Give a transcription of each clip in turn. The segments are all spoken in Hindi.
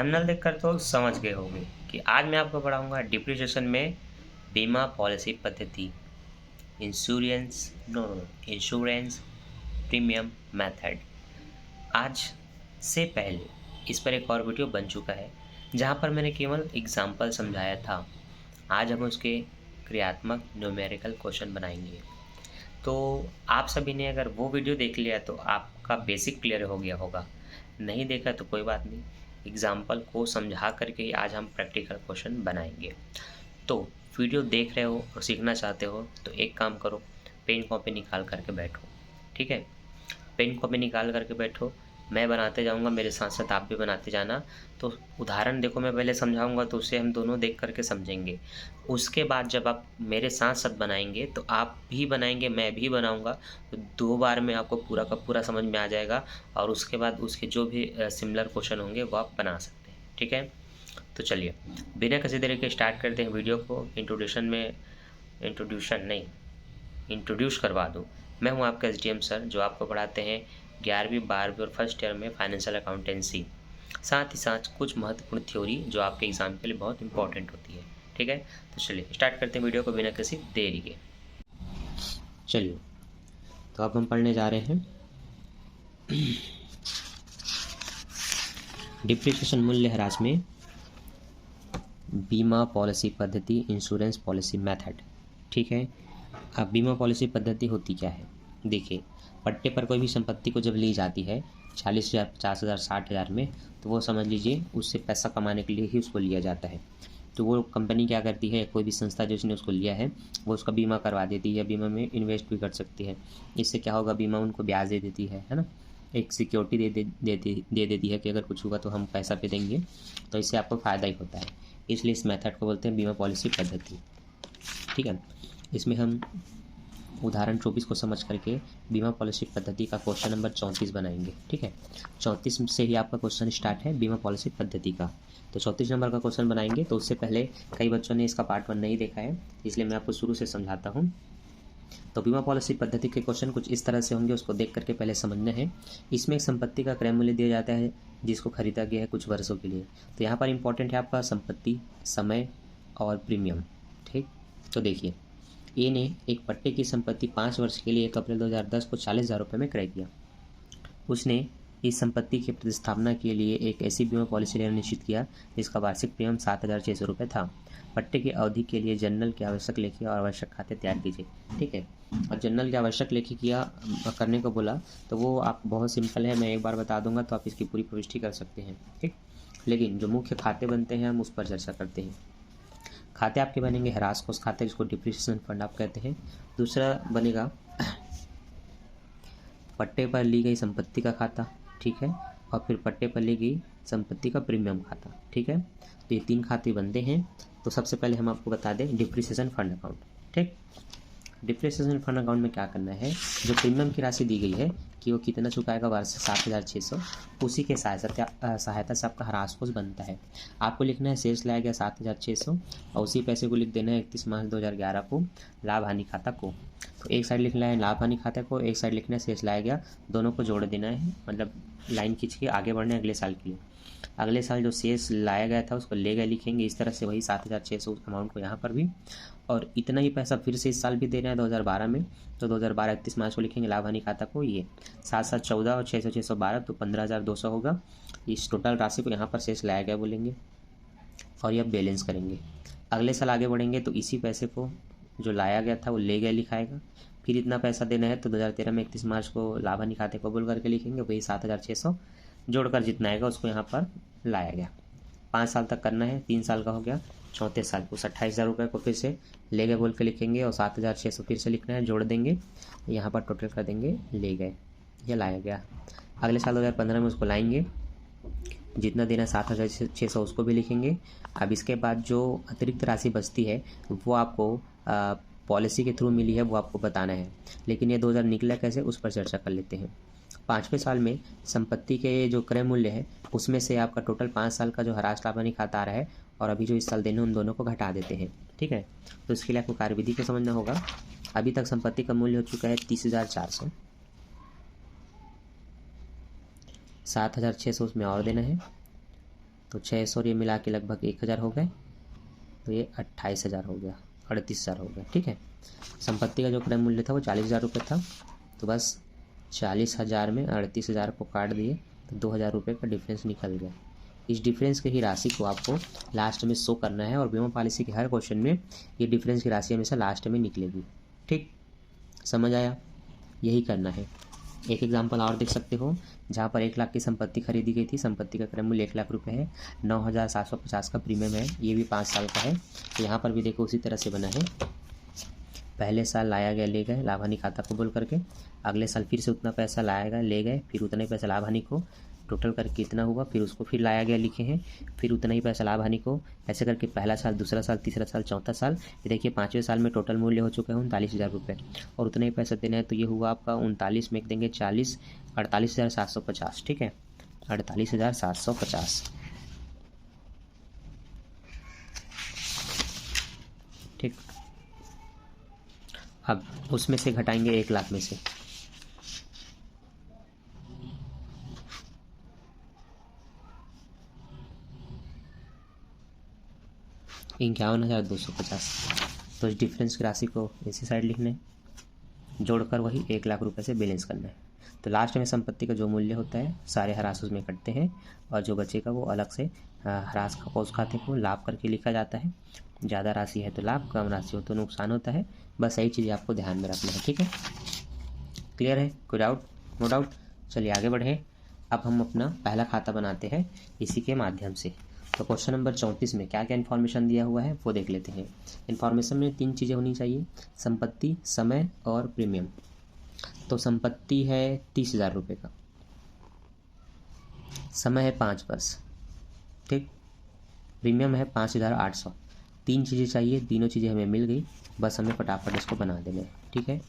थंबनेल देखकर तो समझ गए होंगे कि आज मैं आपको पढ़ाऊंगा डिप्रिसिएशन में बीमा पॉलिसी पद्धति, इंश्योरेंस प्रीमियम मेथड। आज से पहले इस पर एक और वीडियो बन चुका है जहां पर मैंने केवल एग्जाम्पल समझाया था। आज हम उसके क्रियात्मक न्यूमेरिकल क्वेश्चन बनाएंगे। तो आप सभी ने अगर वो वीडियो देख लिया तो आपका बेसिक क्लियर हो गया होगा, नहीं देखा तो कोई बात नहीं, एग्जाम्पल को समझा करके ही आज हम प्रैक्टिकल क्वेश्चन बनाएंगे। तो वीडियो देख रहे हो और सीखना चाहते हो तो एक काम करो, पेन कॉपी निकाल करके बैठो। ठीक है, पेन कॉपी निकाल करके बैठो, मैं बनाते जाऊंगा, मेरे साथ साथ आप भी बनाते जाना। तो उदाहरण देखो, मैं पहले समझाऊंगा तो उसे हम दोनों देख करके समझेंगे। उसके बाद जब आप मेरे साथ साथ बनाएंगे तो आप भी बनाएंगे, मैं भी बनाऊंगा, तो 2 बार में आपको पूरा का पूरा समझ में आ जाएगा और उसके बाद उसके जो भी सिमिलर क्वेश्चन होंगे वो आप बना सकते हैं। ठीक है, तो चलिए बिना किसी देरी के स्टार्ट करते हैं वीडियो को। इंट्रोड्यूस करवा दूँ। मैं हूँ आपका SDM सर, जो आपको पढ़ाते हैं 11वीं 12वीं और फर्स्ट ईयर में फाइनेंशियल अकाउंटेंसी, साथ ही साथ कुछ महत्वपूर्ण थ्योरी जो आपके एग्जाम के लिए बहुत इंपॉर्टेंट होती है। ठीक है, तो चलिए स्टार्ट करते हैं वीडियो को बिना किसी देरी के। चलिए, तो अब हम पढ़ने जा रहे हैं डिप्रिसिएशन मूल्यह्रास में बीमा पॉलिसी पद्धति, इंश्योरेंस पॉलिसी मेथड। ठीक है, अब बीमा पॉलिसी पद्धति होती क्या है? देखिए, पट्टे पर कोई भी संपत्ति को जब ली जाती है 40,000, 50,000, 60,000 में, तो वो समझ लीजिए उससे पैसा कमाने के लिए ही उसको लिया जाता है। तो वो कंपनी क्या करती है, कोई भी संस्था जिसने उसको लिया है वो उसका बीमा करवा देती है, बीमा में इन्वेस्ट भी कर सकती है। इससे क्या होगा, बीमा उनको ब्याज दे देती है ना, एक सिक्योरिटी दे देती है कि अगर कुछ हुआ तो हम पैसा पे देंगे, तो इससे आपको फ़ायदा ही होता है। इसलिए इस मेथड को बोलते हैं बीमा पॉलिसी पद्धति। ठीक है, इसमें हम उदाहरण 24 को समझ करके बीमा पॉलिसी पद्धति का क्वेश्चन नंबर 34 बनाएंगे। ठीक है, 34 से ही आपका क्वेश्चन स्टार्ट है बीमा पॉलिसी पद्धति का। तो 34 नंबर का क्वेश्चन बनाएंगे। तो उससे पहले कई बच्चों ने इसका पार्ट 1 नहीं देखा है, इसलिए मैं आपको शुरू से समझाता हूँ। तो बीमा पॉलिसी पद्धति के क्वेश्चन कुछ इस तरह से होंगे, उसको देख करके पहले समझना है। इसमें एक संपत्ति का क्रय मूल्य दिया जाता है जिसको खरीदा गया है कुछ वर्षों के लिए। तो यहाँ पर इंपॉर्टेंट है आपका संपत्ति, समय और प्रीमियम। ठीक, तो देखिए, ए ने एक पट्टे की संपत्ति 5 वर्ष के लिए 1 अप्रैल 2010 को 40,000 रुपये में क्रय किया। उसने इस संपत्ति की प्रतिस्थापना के लिए एक ऐसी बीमा पॉलिसी लेना निश्चित किया जिसका वार्षिक प्रीमियम 7,600 रुपये था। पट्टे की अवधि के लिए जनरल के आवश्यक लेखी और आवश्यक खाते तैयार कीजिए। ठीक है, और जनरल के आवश्यक लेखी करने को बोला, तो वो आप बहुत सिंपल है, मैं एक बार बता दूंगा तो आप इसकी पूरी प्रविष्टि कर सकते हैं। ठीक, लेकिन जो मुख्य खाते बनते हैं हम उस पर चर्चा करते हैं। खाते आपके बनेंगे ह्रास कोष खाते, जिसको डिप्रिसिएशन फंड आप कहते हैं। दूसरा बनेगा पट्टे पर ली गई संपत्ति का खाता। ठीक है, और फिर पट्टे पर ली गई संपत्ति का प्रीमियम खाता। ठीक है, तो ये 3 खाते बनते हैं। तो सबसे पहले हम आपको बता दें डिप्रिसिएशन फंड अकाउंट। ठीक, डिप्रिसिएशन फंड अकाउंट में क्या करना है, जो प्रीमियम की राशि दी गई है कि वो कितना चुकाएगा, वार्षिक 7,600, उसी के सहायता से आपका ह्रास कोष बनता है। आपको लिखना है शेष लाया गया 7,600 और उसी पैसे को लिख देना है 31 मार्च 2011 को लाभ हानि खाता को। तो एक साइड लिखना है लाभ हानि खाता को, एक साइड लिखना है शेष लाया गया, दोनों को जोड़ देना है, मतलब लाइन खींच के आगे बढ़ना है अगले साल के लिए। अगले साल जो शेष लाया गया था उसको ले गए लिखेंगे इस तरह से, वही 7,600 अमाउंट को यहाँ पर भी, और इतना ही पैसा फिर से इस साल भी दे रहे हैं 2012 में, तो 2012 31 मार्च को लिखेंगे लाभ हानि खाता को। ये 7,714 और 600 तो 15,200 होगा। इस टोटल राशि को यहाँ पर शेष लाया गया बोलेंगे और ये अब बैलेंस करेंगे। अगले साल आगे बढ़ेंगे तो इसी पैसे को जो लाया गया था वो ले गए लिखाएगा, फिर इतना पैसा देना है तो 2013 में 31 मार्च को लाभ हानि खाते को बोल करके लिखेंगे, वही 7,600 जोड़कर जितना आएगा उसको यहाँ पर लाया गया। 5 साल तक करना है, 3 साल का हो गया, 34 साल उस 28,000 रुपये को फिर से ले गए बोल के लिखेंगे और 7,600 फिर से लिखना है, जोड़ देंगे, यहाँ पर टोटल कर देंगे ले गए, ये लाया गया। अगले साल 2015 में उसको लाएंगे, जितना देना 7,600 उसको भी लिखेंगे। अब इसके बाद जो अतिरिक्त राशि बचती है वो आपको पॉलिसी के थ्रू मिली है, वो आपको बताना है। लेकिन ये 2000 निकला कैसे, उस पर चर्चा कर लेते हैं। 5वें साल में संपत्ति के जो क्रय मूल्य है उसमें से आपका टोटल 5 साल का जो ह्रास लाभ हानि खाता आ रहा है और अभी जो इस साल देने उन दोनों को घटा देते हैं। ठीक है, तो इसके लिए आपको कार्यविधि को समझना होगा। अभी तक संपत्ति का मूल्य हो चुका है 30,400, 7,600 उसमें और देना है, तो 600 और ये मिला के लगभग 1000 हो गए, तो ये 28,000 हो गया, 38,000 हो गया। ठीक है, संपत्ति का जो क्रय मूल्य था वो 40,000 रुपये था, तो बस 40,000 में 38,000 को काट दिए तो 2,000 रुपये का डिफरेंस निकल गया। इस डिफरेंस की ही राशि को आपको लास्ट में शो करना है, और बीमा पॉलिसी के हर क्वेश्चन में ये डिफरेंस की राशि हमेशा लास्ट में निकलेगी। ठीक, समझ आया? यही करना है। एक एग्जांपल और देख सकते हो, जहाँ पर 1 लाख की संपत्ति खरीदी गई थी, संपत्ति का क्रय मूल्य 1 लाख रुपये है, 9,750 का प्रीमियम है, ये भी 5 साल का है। तो यहाँ पर भी देखो उसी तरह से बना है, पहले साल लाया गया ले गए लाभ हानि खाता को बोल करके, अगले साल फिर से उतना पैसा लाया गया ले गए, फिर उतना ही पैसा लाभ हानि को, टोटल करके कितना हुआ, फिर उसको फिर लाया गया लिखे हैं, फिर उतना ही पैसा लाभ हानि को, ऐसे करके पहला साल, दूसरा साल, तीसरा साल, चौथा साल। ये देखिए 5वें साल में टोटल मूल्य हो चुका है 39,000 रुपये, और उतना ही पैसा देना है, तो ये हुआ आपका 39 में देंगे 40, 48,750। ठीक है, 48,750। ठीक, अब उसमें से घटाएंगे 1 लाख में से, इक्यावन 250। तो इस डिफरेंस की राशि को इसी साइड लिखना है, जोड़कर वही 1 लाख रुपए से बैलेंस करना है। तो लास्ट में संपत्ति का जो मूल्य होता है सारे ह्रास उसमें कटते हैं, और जो बचेगा वो अलग से ह्रास उस खाते को लाभ करके लिखा जाता है। ज़्यादा राशि है तो लाभ, कम राशि हो तो नुकसान होता है। बस यही चीज़ आपको ध्यान में रखना है। ठीक है, क्लियर है? कोई डाउट? No doubt. चलिए आगे बढ़े। अब हम अपना पहला खाता बनाते हैं इसी के माध्यम से। तो क्वेश्चन नंबर 34 में क्या क्या इन्फॉर्मेशन दिया हुआ है वो देख लेते हैं। इन्फॉर्मेशन में 3 चीज़ें होनी चाहिए, संपत्ति, समय और प्रीमियम। तो संपत्ति है 30,000 रुपये का, समय है 5 वर्ष, ठीक, प्रीमियम है 5,800। 3 चीज़ें चाहिए, तीनों चीज़ें हमें मिल गई, बस हमें फटाफट इसको बना देना है। ठीक है,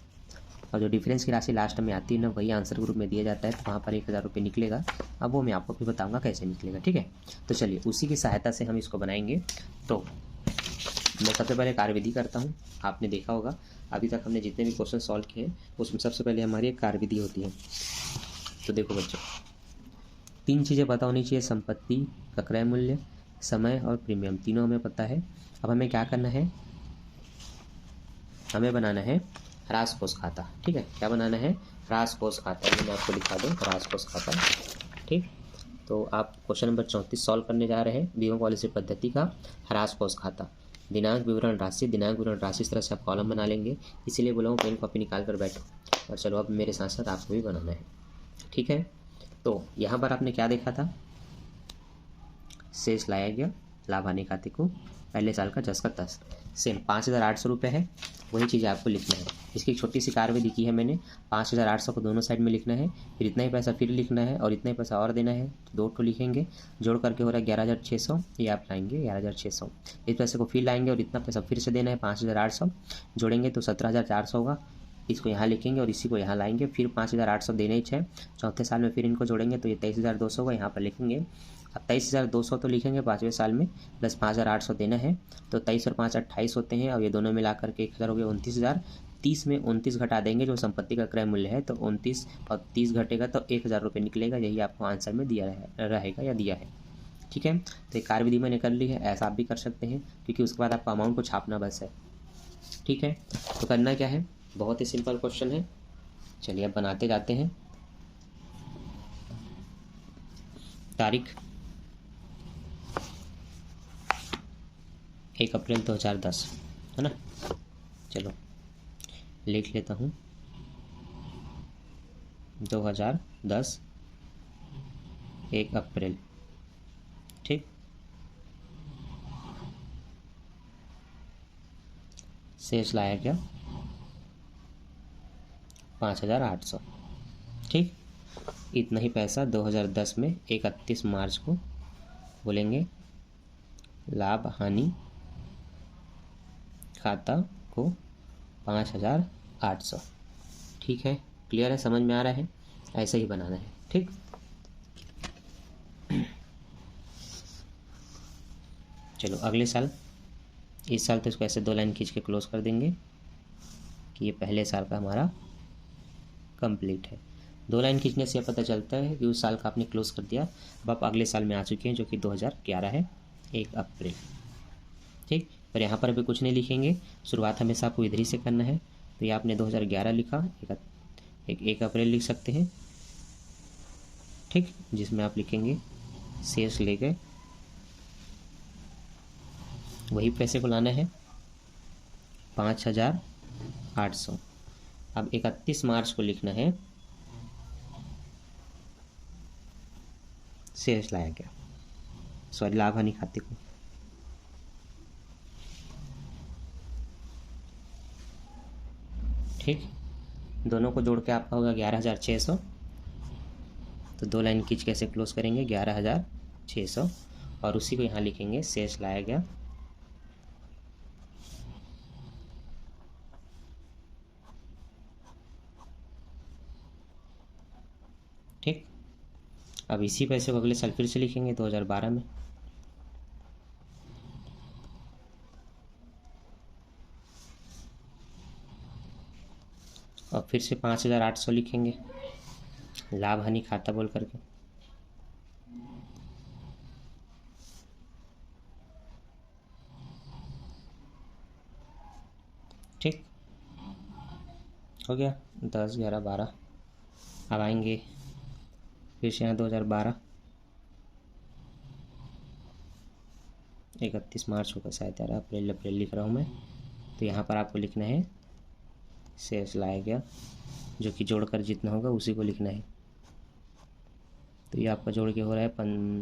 और जो डिफरेंस की राशि लास्ट में आती है ना, वही आंसर ग्रुप में दिया जाता है, तो वहाँ पर 1,000 रुपये निकलेगा। अब वो मैं आपको भी बताऊंगा कैसे निकलेगा। ठीक है, तो चलिए उसी की सहायता से हम इसको बनाएंगे। तो मैं सबसे पहले कार्यविधि करता हूँ। आपने देखा होगा अभी तक हमने जितने भी क्वेश्चन सॉल्व किए हैं उसमें सबसे पहले हमारी एक कार्यविधि होती है। तो देखो बच्चों, 3 चीज़ें पता होनी चाहिए, संपत्ति का क्रय मूल्य, समय और प्रीमियम, तीनों हमें पता है। अब हमें क्या करना है, हमें बनाना है ह्रास कोष खाता। ठीक है, क्या बनाना है? ह्रास कोष खाता। ये मैं आपको दिखा दूँ, ह्रास कोष खाता। ठीक, तो आप क्वेश्चन नंबर 34 सॉल्व करने जा रहे हैं, बीमा पॉलिसी पद्धति का ह्रास कोष खाता। दिनांक विवरण राशि, दिनांक विवरण राशि, इस तरह से आप कॉलम बना लेंगे। इसीलिए बोला हूँ पेन कॉपी निकाल कर बैठो, और चलो अब मेरे साथ साथ आपको भी बनाना है। ठीक है, तो यहाँ पर आपने क्या देखा था, शेष लाया गया लाभ हानि खाते को, पहले साल का 10 का 10, सेम 5,800 रुपये है, वही चीज़ आपको लिखना है। इसकी एक छोटी सी कार्यविधि की है मैंने, 5,800 को दोनों साइड में लिखना है, फिर इतना ही पैसा फिर लिखना है, और इतना ही पैसा और देना है, तो 2 ठो लिखेंगे, जोड़ करके हो रहा है 11,600। ये आप लाएंगे 11,600, इस पैसे को फिर लाएंगे और इतना पैसा फिर से देना है 5,800, जोड़ेंगे तो 17,400 होगा, इसको यहाँ लिखेंगे और इसी को यहाँ लाएंगे, फिर 5,800 देने ही 6, चौथे साल में फिर इनको जोड़ेंगे तो ये 23,200 होगा, यहाँ पर लिखेंगे। अब 23,200 तो लिखेंगे 5वें साल में, प्लस 5,800 देना है, तो 23 और 5 28 होते हैं, और ये दोनों मिला करके 1,000 हो गया, 29,000। 30 में 29 घटा देंगे जो संपत्ति का क्रय मूल्य है, तो 29 और 30 घटेगा तो 1,000 रुपये निकलेगा। यही आपको आंसर में दिया रहेगा या दिया है। ठीक है, तो एक कार्यविधि मैंने कर ली है, ऐसा आप भी कर सकते हैं, क्योंकि उसके बाद आपको अमाउंट को छापना बस है। ठीक है, तो करना क्या है, बहुत ही सिंपल क्वेश्चन है। चलिए अब बनाते जाते हैं। तारीख 1 अप्रैल 2010 है ना, चलो लिख लेता हूँ 2010 1 अप्रैल। ठीक, शेष लाया गया 5,800। ठीक, इतना ही पैसा 2010 में 31 मार्च को बोलेंगे लाभ हानि खाता को 5,800। ठीक है, क्लियर है, समझ में आ रहा है, ऐसे ही बनाना है। ठीक, चलो अगले साल, इस साल तो इसको ऐसे 2 लाइन खींच के क्लोज कर देंगे कि ये पहले साल का हमारा कंप्लीट है। 2 लाइन खींचने से पता चलता है कि उस साल का आपने क्लोज कर दिया। अब आप अगले साल में आ चुके हैं जो कि 2011 है, 1 अप्रैल। ठीक, पर यहाँ पर अभी कुछ नहीं लिखेंगे, शुरुआत हमेशा आपको इधर ही से करना है। तो ये आपने 2011 लिखा, 1 अप्रैल लिख सकते हैं। ठीक, जिसमें आप लिखेंगे शेष ले गए, वही पैसे को लाना है 5,800। अब 31 मार्च को लिखना है शेष लाया गया, सॉरी लाभ हानि खाते को। ठीक, दोनों को जोड़ के आपका होगा 11,600। तो 2 लाइन खींच कैसे क्लोज करेंगे, 11,600, और उसी को यहाँ लिखेंगे शेष लाया गया। ठीक, अब इसी पैसे को अगले साल फिर से लिखेंगे 2012 में। और फिर से 5,800 लिखेंगे लाभ हानि खाता बोल करके। ठीक, हो गया 10, 11, 12। अब आएंगे फिर से यहाँ 2012, 31 मार्च होगा शायद यार, अप्रैल लिख रहा हूँ मैं। तो यहाँ पर आपको लिखना है शेष लाया गया, जो कि जोड़कर जितना होगा उसी को लिखना है। तो ये आपका जोड़ के हो रहा है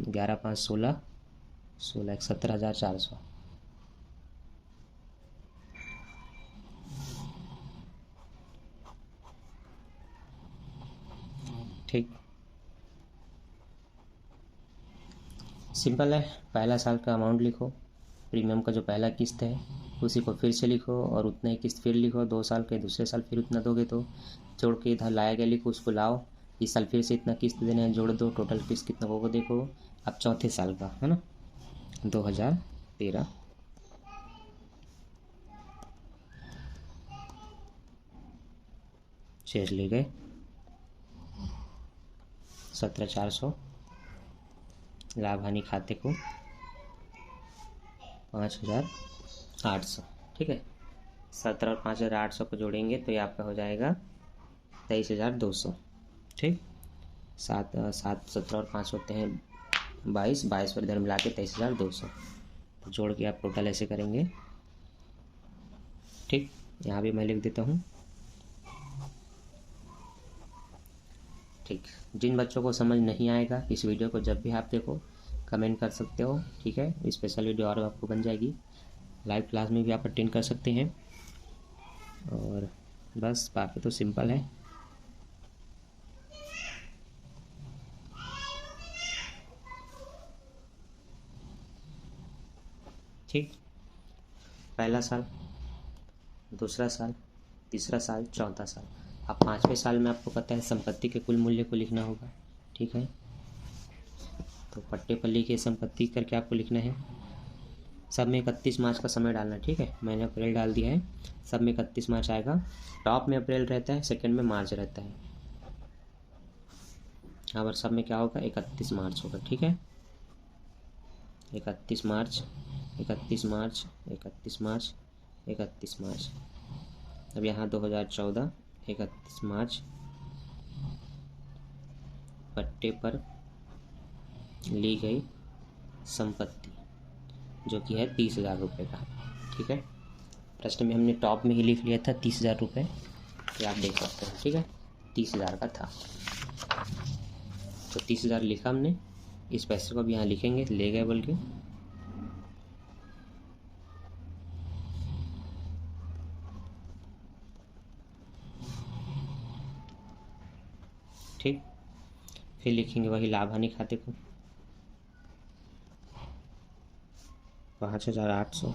11, 5, 16, 16, 17,400। ठीक, सिंपल है। पहला साल का अमाउंट लिखो, प्रीमियम का जो पहला किस्त है उसी को फिर से लिखो, और उतना ही किस्त फिर लिखो। 2 साल के दूसरे साल फिर उतना दोगे तो जोड़ के इधर लाया गया लिखो, उसको लाओ। इस साल फिर से इतना किस्त देना है, जोड़ दो, टोटल किस्त कितना होगा देखो। अब चौथे साल का है ना, 2013, शेष ले गए 17,400, लाभ हानि खाते को 5,800। ठीक है, 17 और 5,800 को जोड़ेंगे तो ये आपका हो जाएगा 23,200। ठीक, 7, 17 और 5 होते हैं 22, 22 पर इधर मिला के 23,200। तो जोड़ के आप टोटल ऐसे करेंगे। ठीक, यहाँ भी मैं लिख देता हूँ। ठीक, जिन बच्चों को समझ नहीं आएगा इस वीडियो को जब भी आप देखो कमेंट कर सकते हो। ठीक है, स्पेशल वीडियो और आपको बन जाएगी, लाइव क्लास में भी आप अटेंड कर सकते हैं। और बस बाकी तो सिंपल है। ठीक, पहला साल, दूसरा साल, तीसरा साल, चौथा साल। अब 5वें साल में आपको पता है संपत्ति के कुल मूल्य को लिखना होगा। ठीक है, तो पट्टे पर लिखे संपत्ति करके आपको लिखना है। सब में 31 मार्च का समय डालना। ठीक है, मैंने अप्रैल डाल दिया है, सब में 31 मार्च आएगा। टॉप में अप्रैल रहता है, सेकंड में मार्च रहता है। यहाँ पर सब में क्या होगा, 31 मार्च होगा। ठीक है, 31 मार्च, 31 मार्च, 31 मार्च, 31 मार्च। अब यहाँ 2014, 31 मार्च, पट्टे पर ली गई संपत्ति जो कि है 30,000 रुपये का। ठीक है, प्रश्न में हमने टॉप में ही लिख लिया था 30,000 रुपये, ये आप देख सकते हैं। ठीक है, 30,000 का था, तो 30,000 लिखा हमने। इस पैसे को अब यहाँ लिखेंगे, ले गए बोल के। ठीक, फिर लिखेंगे वही लाभ हानि खाते को 5,800।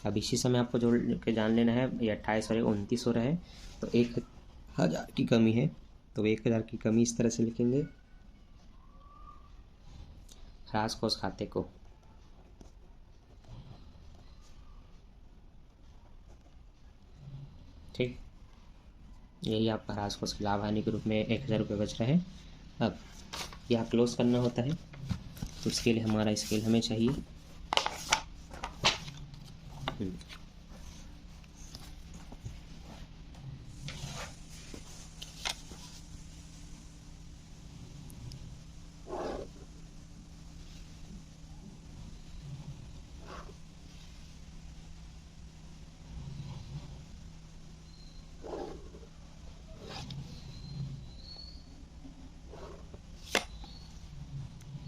अब इसी समय आपको जोड़ के जान लेना है, ये 28 और 29 हो रहा है, तो 1,000 की कमी है। तो 1,000 की कमी इस तरह से लिखेंगे, ह्रास कोष खाते को। ठीक, यही आपका ह्रास कोष लाभ हानि के रूप में 1000 रुपये बच रहा है। अब यहाँ क्लोज करना होता है, तो उसके लिए हमारा स्केल हमें चाहिए।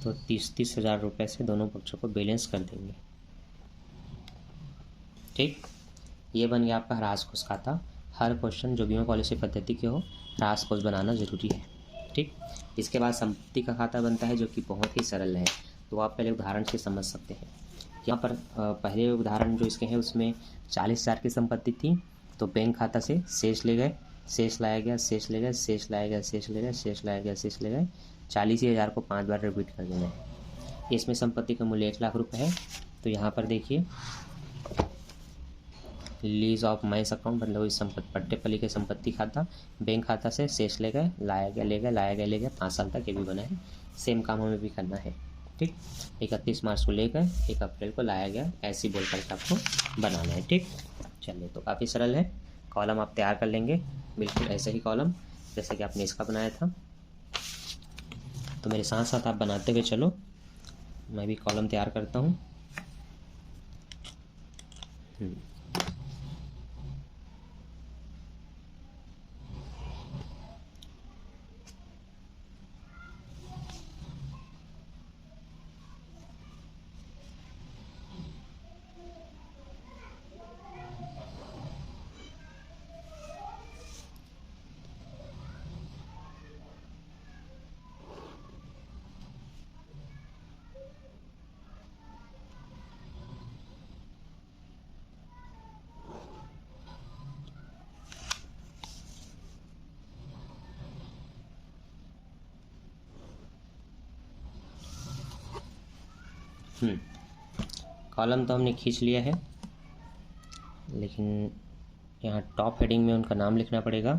तो 30,000 रुपये से दोनों पक्षों को बैलेंस कर देंगे। ठीक, ये बन गया आपका ह्रास कोष खाता। हर क्वेश्चन जो बीमा पॉलिसी पद्धति के हो, ह्रास कोष बनाना जरूरी है। ठीक, इसके बाद संपत्ति का खाता बनता है, जो कि बहुत ही सरल है। तो आप पहले उदाहरण से समझ सकते हैं। यहाँ पर पहले उदाहरण जो इसके हैं उसमें 40,000 की संपत्ति थी, तो बैंक खाता से शेष ले गए, शेष लाया गया, शेष ले गए, शेष लाया गया, शेष ले गए, शेष लाया गया, शेष ले गए। 40,000 को 5 बार रिपीट कर देना है। इसमें संपत्ति का मूल्य 1 लाख रुपये है। तो यहाँ पर देखिए लीज ऑफ माइंस अकाउंट, मतलब इस संपत्ति पट्टे पर लिखे संपत्ति खाता, बैंक खाता से शेष ले गए, लाया गया ले गए, लाया गया ले गए, 5 साल तक ये भी बना है। सेम काम हमें भी करना है। ठीक, 31 मार्च को ले गए, 1 अप्रैल को लाया गया, ऐसे बोल करके आपको बनाना है। ठीक, चलिए, तो काफ़ी सरल है। कॉलम आप तैयार कर लेंगे, बिल्कुल ऐसे ही कॉलम जैसे कि आपने इसका बनाया था। तो मेरे साथ साथ आप बनाते हुए चलो, मैं भी कॉलम तैयार करता हूँ। कॉलम तो हमने खींच लिया है, लेकिन यहाँ टॉप हेडिंग में उनका नाम लिखना पड़ेगा,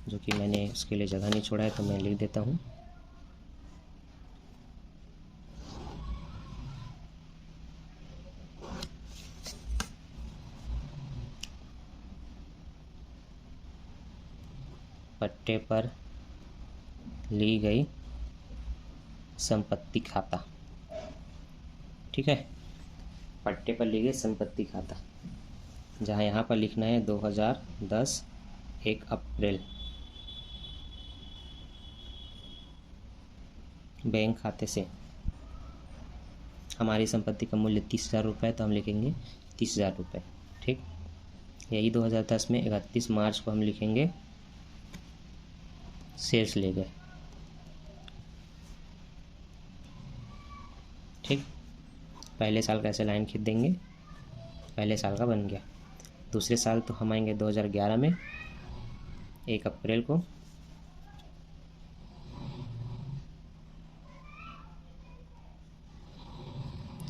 जो कि मैंने उसके लिए जगह नहीं छोड़ा है, तो मैं लिख देता हूँ। पट्टे पर ली गई संपत्ति खाता। ठीक है, पट्टे पर ली गई संपत्ति खाता, जहाँ यहाँ पर लिखना है 2010 1 अप्रैल। बैंक खाते से हमारी संपत्ति का मूल्य 30,000 रुपये, तो हम लिखेंगे 30,000 रुपये। ठीक, यही 2010 में 31 मार्च को हम लिखेंगे शेष ले गए। ठीक, पहले साल का ऐसे लाइन खींच देंगे, पहले साल का बन गया। दूसरे साल तो हम आएंगे 2011 में 1 अप्रैल को,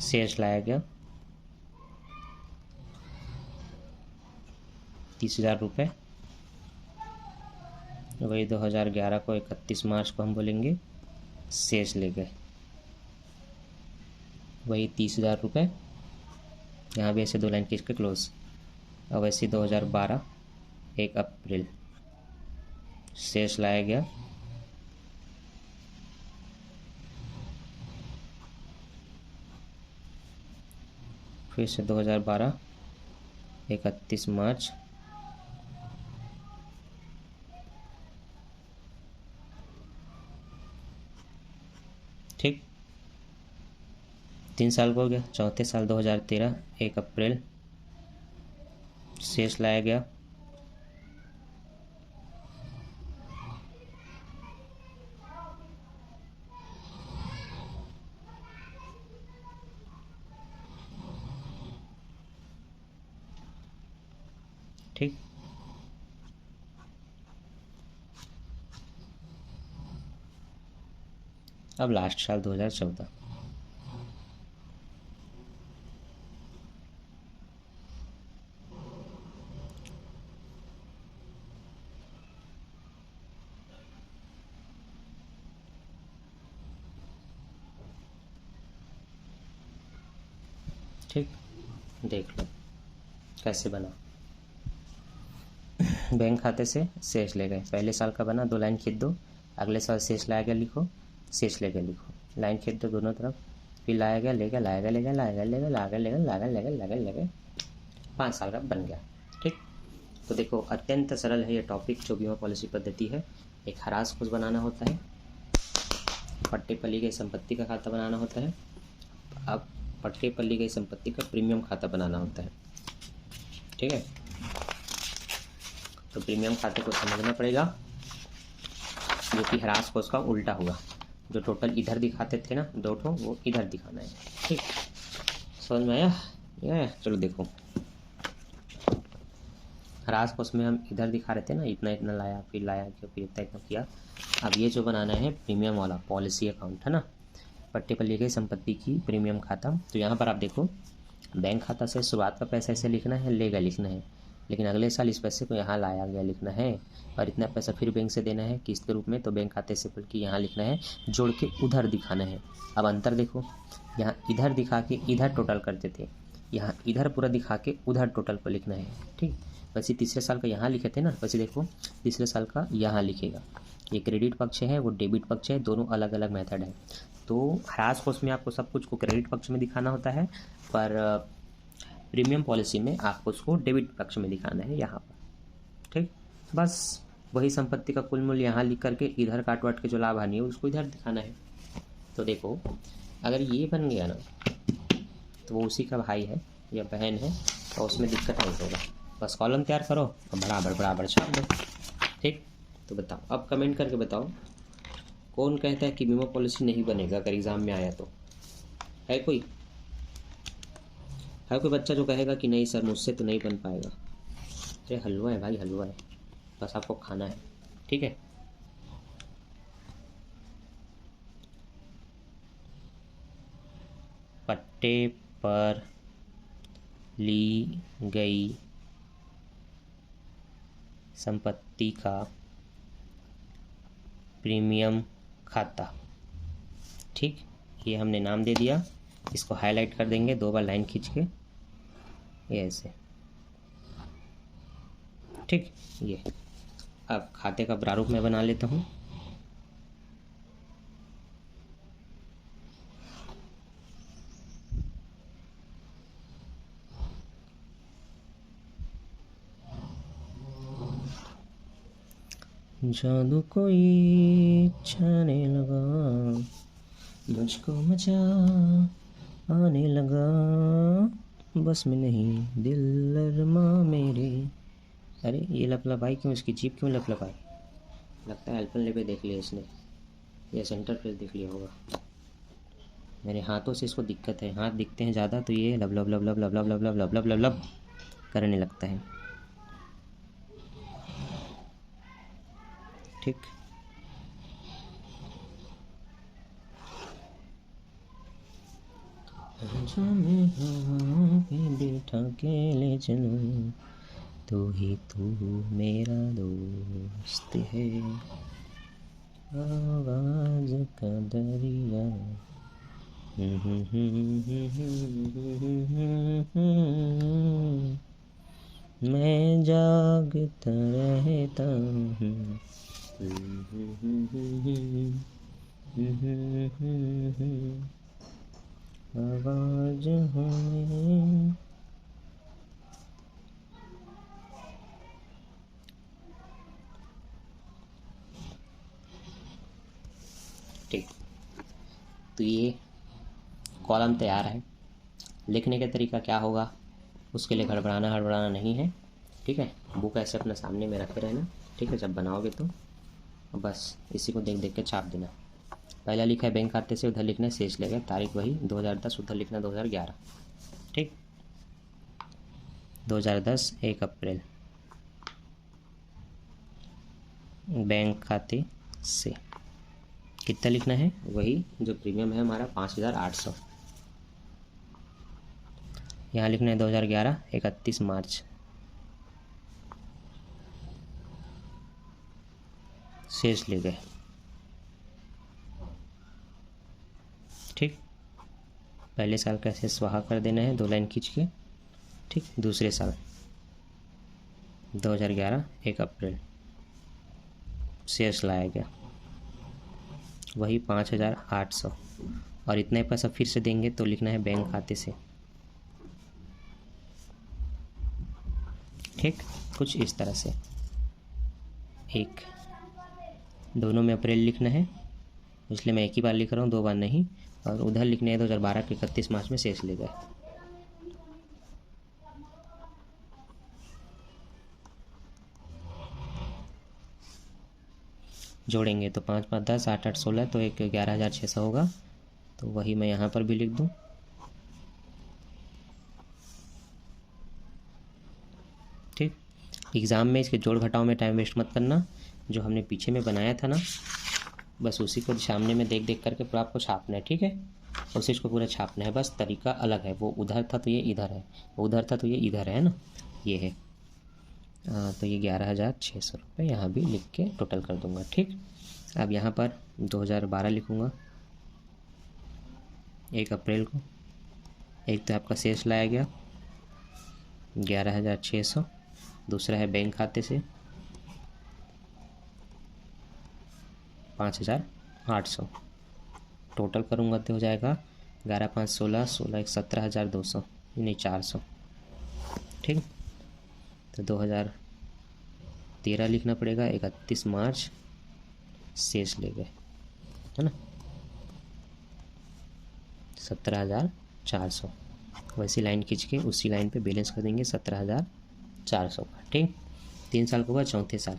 शेष लाया गया 30,000 रुपये। वही 2011 को 31 मार्च को हम बोलेंगे शेष ले गए, वही 30,000 रुपये। यहाँ भी ऐसे 2 लाइन खींच के क्लोज। अब ऐसे 2012 1 अप्रैल शेष लाया गया फिर से 2012 31 मार्च ठीक, 3 साल को हो गया। चौथे साल 2013 1 अप्रैल शेष लाया गया ठीक। अब लास्ट साल 2014, ठीक, देख लो कैसे बना। बैंक खाते से शेष ले गए, पहले साल का बना, 2 लाइन खींच दो, अगले साल शेष लाया गया लिखो, शेष ले गया लिखो, लाइन खींच दो दोनों तरफ, फिर लाया गया ले गया, लाया गया ले गया, लाया गया ले गया, लाया गया ले गया, लाया गया ले गया, लाया गया ले गया, 5 साल का बन गया। ठीक, तो देखो अत्यंत सरल है ये टॉपिक जो बीमा पॉलिसी पद्धति है। एक हरास खोज बनाना होता है, पट्टे पर ली गई संपत्ति का खाता बनाना होता है, अब पट्टे पर ली गई संपत्ति का प्रीमियम खाता बनाना होता है। ठीक है, तो प्रीमियम खाते को समझना पड़ेगा, जो कि ह्रास कोष का उल्टा हुआ, जो टोटल इधर दिखाते थे ना 2 ठो, वो इधर दिखाना है। ठीक, समझ में आया? चलो देखो, ह्रास कोष में हम इधर दिखा रहे थे ना, इतना इतना लाया, फिर इतना इतना किया। अब ये जो बनाना है प्रीमियम वाला पॉलिसी अकाउंट है ना, पट्टे पर ली गई संपत्ति की प्रीमियम खाता। तो यहाँ पर आप देखो, बैंक खाता से शुरुआत का पैसा ऐसे लिखना है, ले गया लिखना है, लेकिन अगले साल इस पैसे को यहाँ लाया गया लिखना है, और इतना पैसा फिर बैंक से देना है किस्त के रूप में, तो बैंक खाते से बल्कि यहाँ लिखना है, जोड़ के उधर दिखाना है। अब अंतर देखो, यहाँ इधर दिखा के इधर टोटल करते थे, यहाँ इधर पूरा दिखा के उधर टोटल पर लिखना है। ठीक, वैसे तीसरे साल का यहाँ लिखे थे ना, वैसे देखो तीसरे साल का यहाँ लिखेगा। ये क्रेडिट पक्ष है, वो डेबिट पक्ष है, दोनों अलग अलग मेथड है। तो ह्रास कोष में आपको सब कुछ को क्रेडिट पक्ष में दिखाना होता है, पर प्रीमियम पॉलिसी में आपको उसको डेबिट पक्ष में दिखाना है यहाँ पर। ठीक, बस वही संपत्ति का कुल मूल्य यहाँ लिख करके इधर काट वाट के जो लाभ हानि है उसको इधर दिखाना है। तो देखो अगर ये बन गया ना, तो वो उसी का भाई है या बहन है, तो उसमें दिक्कत नहीं होगा। बस कॉलम तैयार करो और बराबर बराबर छाप दो। ठीक, तो बताओ, अब कमेंट करके बताओ कौन कहता है कि बीमा पॉलिसी नहीं बनेगा अगर एग्ज़ाम में आया तो? है कोई बच्चा जो कहेगा कि नहीं सर मुझसे तो नहीं बन पाएगा? अरे हलवा है भाई, हलवा है, बस आपको खाना है। ठीक है, पट्टे पर ली गई संपत्ति का प्रीमियम खाता। ठीक, ये हमने नाम दे दिया, इसको हाईलाइट कर देंगे 2 बार लाइन खींच के, ये ऐसे। ठीक, ये अब खाते का प्रारूप में बना लेता हूँ। जादू कोई छाने लगा, मुझको मजा आने लगा, बस में नहीं दिल अरमा मेरे। अरे ये लपलपाई क्यों, इसकी जीभ क्यों लपलपाई? लगता है अल्पन पे देख लिया इसने, या सेंटर पे देख लिया होगा। मेरे हाथों से इसको दिक्कत है, हाथ दिखते हैं ज़्यादा तो ये लब लब लब लब लब लब लब लब लब लब लब लब करने लगता है। ठीक, बैठा के ले चलूं, तू ही तू मेरा दोस्त है, आवाज का दरिया। मैं जागता रहता हूँ, आवाज हमें। ठीक, तो ये कॉलम तैयार है। लिखने का तरीका क्या होगा, उसके लिए हड़बड़ाना नहीं है। ठीक है, बुक ऐसे अपने सामने में रखे रहना। ठीक है, जब बनाओगे तो बस इसी को देख देख के छाप देना। पहला लिखा है बैंक खाते से, उधर लिखना है शेष लेगा, तारीख वही 2010, उधर लिखना 2011। ठीक, 2010 1 अप्रैल, बैंक खाते से कितना लिखना है, वही जो प्रीमियम है हमारा 5800। यहाँ लिखना है 2011 31 मार्च, शेष ले गए। ठीक, पहले साल का ऐसे स्वाहा कर देना है, 2 लाइन खींच के। ठीक, दूसरे साल 2011 1 अप्रैल शेष लाया गया वही 5,800, और इतने पैसा फिर से देंगे तो लिखना है बैंक खाते से। ठीक, कुछ इस तरह से। एक दोनों में अप्रैल लिखना है, इसलिए मैं एक ही बार लिख रहा हूँ, 2 बार नहीं। और उधर लिखने है 2012 के 31 मार्च में शेष ले गए। जोड़ेंगे तो 5 5 10 8 8 16, तो एक 11,600 होगा। तो वही मैं यहाँ पर भी लिख दूँ। ठीक, एग्ज़ाम में इसके जोड़ घटाव में टाइम वेस्ट मत करना। जो हमने पीछे में बनाया था ना, बस उसी को सामने में देख देख करके पूरा आपको छापना है। ठीक है, उसी को पूरा छापना है, बस तरीका अलग है। वो उधर था तो ये इधर है, वो उधर था तो ये इधर है ना, ये है। तो ये 11,600 रुपये यहाँ भी लिख के टोटल कर दूँगा। ठीक, अब यहाँ पर 2012 लिखूँगा 1 अप्रैल को। एक तो आपका शेष लाया गया 11,600, दूसरा है बैंक खाते से 5,800। टोटल करूँगा तो हो जाएगा 11 5 16, 16 1 17,200, नहीं 400। ठीक, तो 2013 लिखना पड़ेगा 31 मार्च शेष ले गए, है ना, 17,400। वैसी लाइन खींच के उसी लाइन पे बैलेंस कर देंगे 17,400 का। ठीक, 3 साल के बाद चौथे साल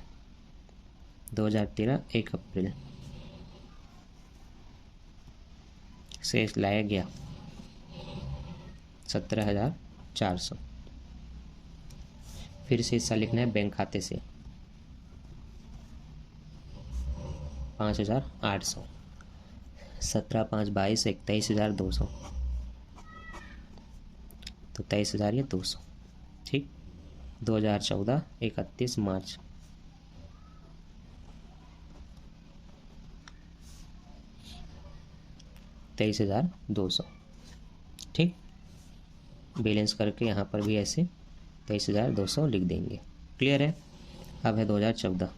2013 1 अप्रैल शेष लाया गया 17,400। फिर से हिस्सा लिखना है बैंक खाते से 5,800, 17 5 22 23,200, तो 23,200। ठीक, 2014 31 मार्च 23,200। ठीक, बैलेंस करके यहाँ पर भी ऐसे 23,200 लिख देंगे। क्लियर है। अब है 2014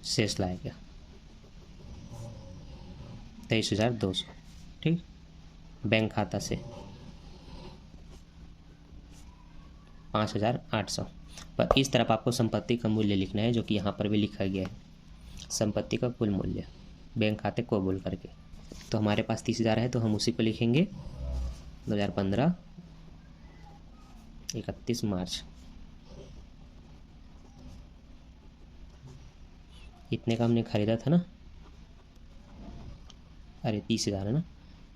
शेष लाया गया 23,200। ठीक, बैंक खाता से 5,800। पर इस तरफ आपको संपत्ति का मूल्य लिखना है, जो कि यहाँ पर भी लिखा गया है, संपत्ति का कुल मूल्य बैंक खाते को बोल करके। तो हमारे पास 30,000 है, तो हम उसी को लिखेंगे 2015 31 मार्च। इतने का हमने खरीदा था ना, अरे 30,000 है ना,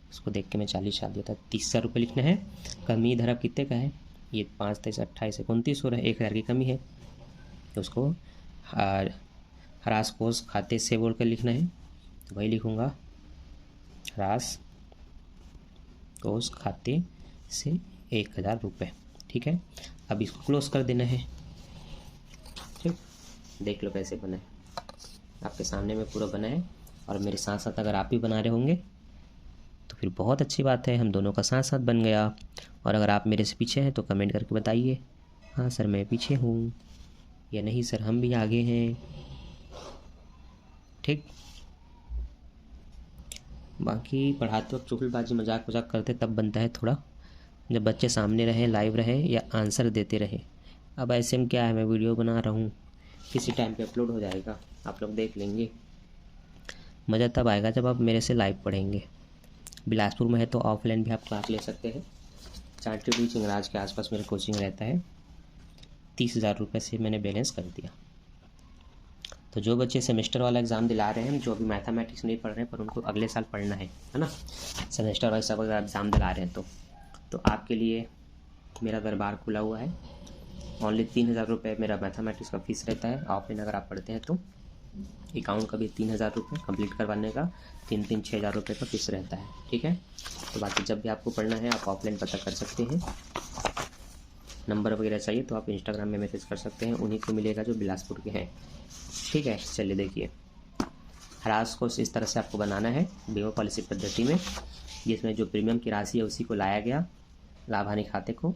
उसको देख के मैं 40 छाप दिया था। 30,000 रुपये लिखना है। कमी इधर अब कितने का है, ये 5 23 28 29 हो रहा है, 1,000 की कमी है। तो उसको ह्रास कोष खाते से बोल कर लिखना है, तो वही लिखूँगा ह्रास कोष खाते से 1,000 रुपये। ठीक है, अब इसको क्लोज कर देना है। ठीक, देख लो कैसे बना है, आपके सामने में पूरा बना है। और मेरे साथ साथ अगर आप भी बना रहे होंगे तो फिर बहुत अच्छी बात है, हम दोनों का साथ साथ बन गया। और अगर आप मेरे से पीछे हैं तो कमेंट करके बताइए, हाँ सर मैं पीछे हूँ, या नहीं सर हम भी आगे हैं। ठीक, बाकी पढ़ाते वक्त चुगलबाजी मजाक वजाक करते तब बनता है थोड़ा, जब बच्चे सामने रहे, लाइव रहे या आंसर देते रहे। अब ऐसे में क्या है, मैं वीडियो बना रहा हूँ, किसी टाइम पे अपलोड हो जाएगा, आप लोग देख लेंगे। मज़ा तब आएगा जब आप मेरे से लाइव पढ़ेंगे। बिलासपुर में है तो ऑफलाइन भी आप क्लास ले सकते हैं। चांटी टीचिंग राज के आसपास मेरा कोचिंग रहता है। 30,000 रुपये से मैंने बैलेंस कर दिया। तो जो बच्चे सेमेस्टर वाला एग्ज़ाम दिला रहे हैं, जो अभी मैथमेटिक्स नहीं पढ़ रहे हैं पर उनको अगले साल पढ़ना है ना, सेमेस्टर वाइज सब अगर एग्ज़ाम दिला रहे हैं तो आपके लिए मेरा दरबार खुला हुआ है। ओनली 3,000 रुपये मेरा मैथमेटिक्स का फीस रहता है। ऑफलाइन अगर आप पढ़ते हैं तो अकाउंट का भी 3,000 रुपये कंप्लीट करवाने का 6,000 रुपये का फीस रहता है। ठीक है, तो बाकी जब भी आपको पढ़ना है आप ऑफलाइन पता कर सकते हैं। नंबर वगैरह चाहिए तो आप इंस्टाग्राम में मैसेज कर सकते हैं, उन्हीं को मिलेगा जो बिलासपुर के हैं। ठीक है, चलिए देखिए ह्रास कोष इस तरह से आपको बनाना है बीमा पॉलिसी पद्धति में, जिसमें जो प्रीमियम की राशि है उसी को लाया गया लाभ हानि खाते को,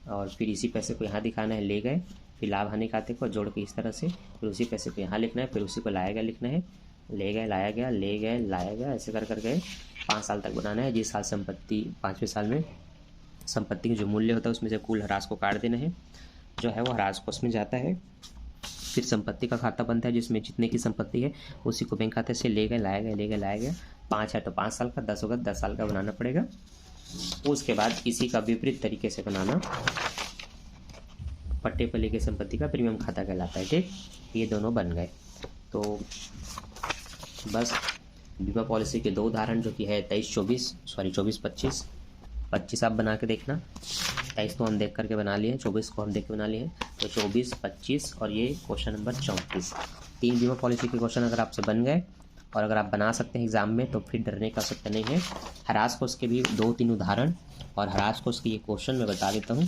और फिर इसी पैसे को यहाँ दिखाना है ले गए, फिर लाभ हानि खाते को जोड़ के इस तरह से, फिर उसी पैसे को यहाँ लिखना है, फिर उसी को लाया गया लिखना है, ले गए लाया गया, ले गए लाया गया, ऐसे कर कर गए 5 साल तक बनाना है। जिस साल संपत्ति 5वें साल में संपत्ति का जो मूल्य होता है उसमें से कुल ह्रास को काट देना है, जो है वो ह्रास कोष में जाता है। फिर संपत्ति का खाता बनता है जिसमें जितने की संपत्ति है उसी को बैंक खाते से ले गए लाया गया, ले गए लाया गया। 5 है तो 5 साल का, 10 होगा 10 साल का बनाना पड़ेगा। उसके बाद इसी का विपरीत तरीके से बनाना पट्टे पर लेके संपत्ति का प्रीमियम खाता कहलाता है। ठीक, ये दोनों बन गए। तो बस बीमा पॉलिसी के 2 उदाहरण जो कि है 24-25 आप बना के देखना। 23 तो हम देख करके बना लिए हैं, 24 को हम देख के बना लिए हैं, तो 24, 25 और ये क्वेश्चन नंबर 34, 3 बीमा पॉलिसी के क्वेश्चन अगर आपसे बन गए और अगर आप बना सकते हैं एग्जाम में तो फिर डरने का आवश्यकता नहीं है। ह्रास कोष के भी 2-3 उदाहरण और ह्रास कोष के ये क्वेश्चन मैं बता देता हूँ।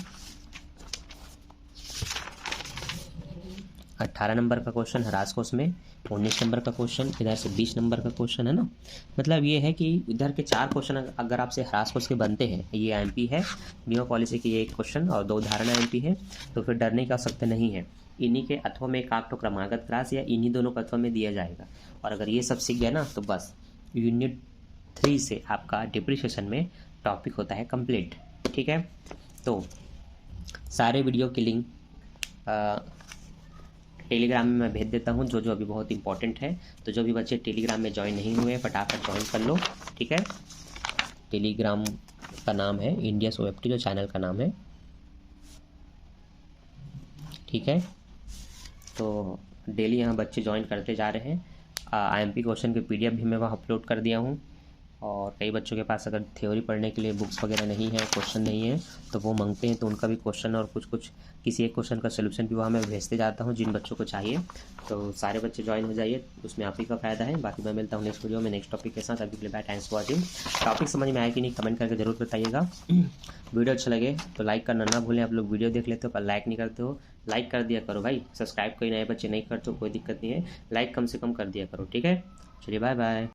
18 नंबर का क्वेश्चन ह्रास कोष में, 19 नंबर का क्वेश्चन, इधर से 20 नंबर का क्वेश्चन है ना। मतलब ये है कि इधर के 4 क्वेश्चन अगर आपसे ह्रास कोष के बनते हैं, ये एमपी है बीमा पॉलिसी की, ये एक क्वेश्चन और 2 उदाहरण एमपी है, तो फिर डरने की आवश्यकता नहीं है। इन्हीं के अथवा में एक तो क्रमागत ह्रास या इन्हीं दोनों अथवा में दिया जाएगा। और अगर ये सब सीख गए ना तो बस यूनिट 3 से आपका डिप्रिसिएशन में टॉपिक होता है कंप्लीट। ठीक है, तो सारे वीडियो की लिंक टेलीग्राम में मैं भेज देता हूँ, जो जो अभी बहुत इंपॉर्टेंट है। तो जो भी बच्चे टेलीग्राम में ज्वाइन नहीं हुए फटाफट ज्वाइन कर लो। ठीक है, टेलीग्राम का नाम है इंडिया OFT, जो चैनल का नाम है। ठीक है, तो डेली यहाँ बच्चे ज्वाइन करते जा रहे हैं। IMP क्वेश्चन के PDF भी मैं वहाँ अपलोड कर दिया हूँ। और कई बच्चों के पास अगर थ्योरी पढ़ने के लिए बुक्स वगैरह नहीं है, क्वेश्चन नहीं है, तो वो मांगते हैं, तो उनका भी क्वेश्चन और कुछ किसी एक क्वेश्चन का सोल्यूशन भी वहाँ मैं भेजते जाता हूँ जिन बच्चों को चाहिए। तो सारे बच्चे ज्वाइन हो जाइए, उसमें आप ही का फ़ायदा है। बाकी मैं मिलता हूँ नेक्स्ट वीडियो में नेक्स्ट टॉपिक के साथ। अभी के लिए bye, thanks for watching. Topic समझ में आया कि नहीं कमेंट करके जरूर बताइएगा। वीडियो अच्छा लगे तो लाइक करना ना भूलें। आप लोग वीडियो देख लेते हो पर लाइक नहीं करते हो, लाइक कर दिया करो भाई। सब्सक्राइब कोई नए बच्चे नहीं करते हो कोई दिक्कत नहीं है, लाइक कम से कम कर दिया करो। ठीक है, चलिए बाय बाय।